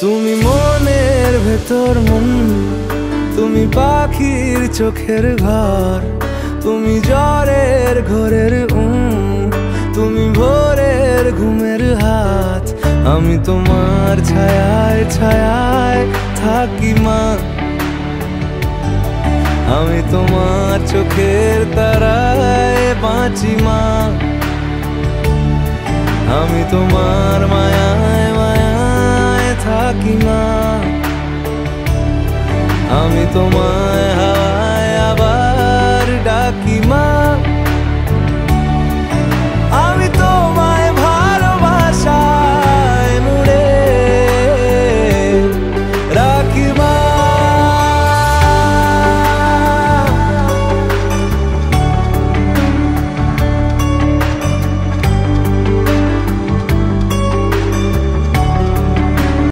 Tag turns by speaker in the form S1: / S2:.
S1: তুমি মনের ভেতর মন, তুমি পাখির চোখের ঘর, তুমি জ্বরের ঘোরের তুমি ভোরের ঘুমের হাত। আমি তোমার ছায়ায় ছায়ায় থাকি মা, আমি তোমার চোখের তারায় বাঁচি মা, আমি তোমার মায়ায় মায়ায় থাকি মা, আমি তোমার